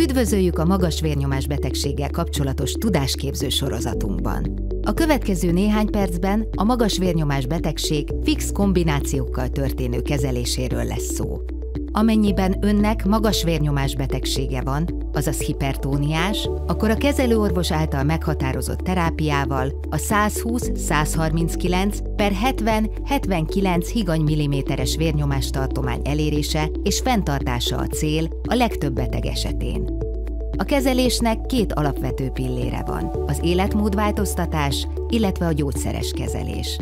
Üdvözöljük a magas vérnyomás betegséggel kapcsolatos tudásképző sorozatunkban. A következő néhány percben a magas vérnyomás betegség fix kombinációkkal történő kezeléséről lesz szó. Amennyiben önnek magas vérnyomás betegsége van, azaz hipertóniás, akkor a kezelőorvos által meghatározott terápiával a 120-139/70-79 higany-milliméteres vérnyomástartomány elérése és fenntartása a cél a legtöbb beteg esetén. A kezelésnek két alapvető pillére van, az életmódváltoztatás, illetve a gyógyszeres kezelés.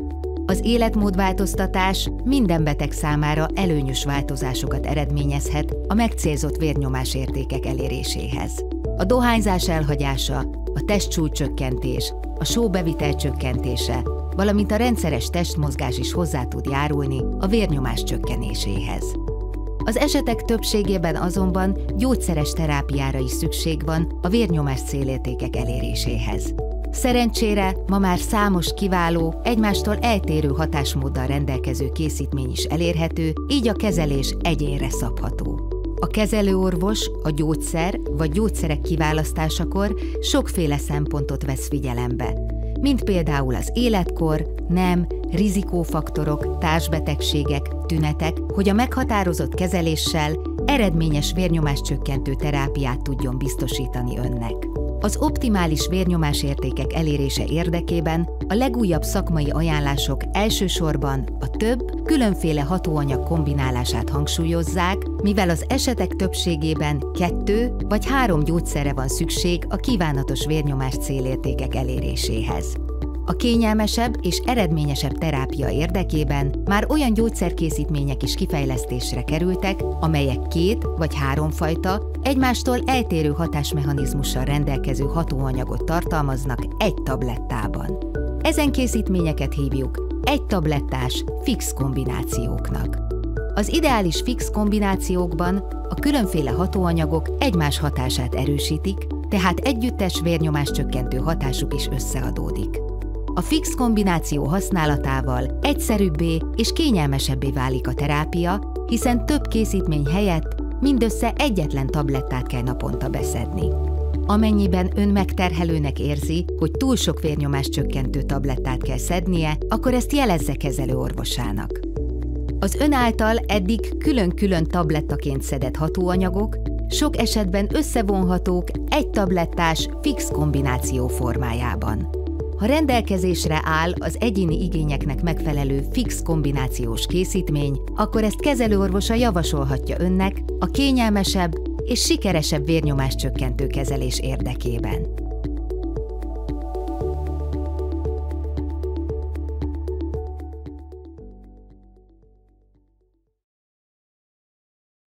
Az életmódváltoztatás minden beteg számára előnyös változásokat eredményezhet a megcélzott vérnyomásértékek eléréséhez. A dohányzás elhagyása, a testsúlycsökkentés, a sóbevitel csökkentése, valamint a rendszeres testmozgás is hozzá tud járulni a vérnyomás csökkenéséhez. Az esetek többségében azonban gyógyszeres terápiára is szükség van a vérnyomás célértékek eléréséhez. Szerencsére ma már számos kiváló, egymástól eltérő hatásmóddal rendelkező készítmény is elérhető, így a kezelés egyénre szabható. A kezelőorvos a gyógyszer vagy gyógyszerek kiválasztásakor sokféle szempontot vesz figyelembe, mint például az életkor, nem, rizikófaktorok, társbetegségek, tünetek, hogy a meghatározott kezeléssel eredményes vérnyomáscsökkentő terápiát tudjon biztosítani önnek. Az optimális vérnyomásértékek elérése érdekében a legújabb szakmai ajánlások elsősorban a több, különféle hatóanyag kombinálását hangsúlyozzák, mivel az esetek többségében 2 vagy 3 gyógyszerre van szükség a kívánatos vérnyomás célértékek eléréséhez. A kényelmesebb és eredményesebb terápia érdekében már olyan gyógyszerkészítmények is kifejlesztésre kerültek, amelyek 2 vagy 3 fajta, egymástól eltérő hatásmechanizmussal rendelkező hatóanyagot tartalmaznak egy tablettában. Ezen készítményeket hívjuk egytablettás fix kombinációknak. Az ideális fix kombinációkban a különféle hatóanyagok egymás hatását erősítik, tehát együttes vérnyomáscsökkentő hatásuk is összeadódik. A fix kombináció használatával egyszerűbbé és kényelmesebbé válik a terápia, hiszen több készítmény helyett mindössze egyetlen tablettát kell naponta beszedni. Amennyiben ön megterhelőnek érzi, hogy túl sok vérnyomáscsökkentő tablettát kell szednie, akkor ezt jelezze kezelőorvosának. Az ön által eddig külön-külön tablettaként szedett hatóanyagok sok esetben összevonhatók egy tablettás fix kombináció formájában. Ha rendelkezésre áll az egyéni igényeknek megfelelő fix kombinációs készítmény, akkor ezt kezelőorvosa javasolhatja önnek a kényelmesebb és sikeresebb vérnyomáscsökkentő kezelés érdekében.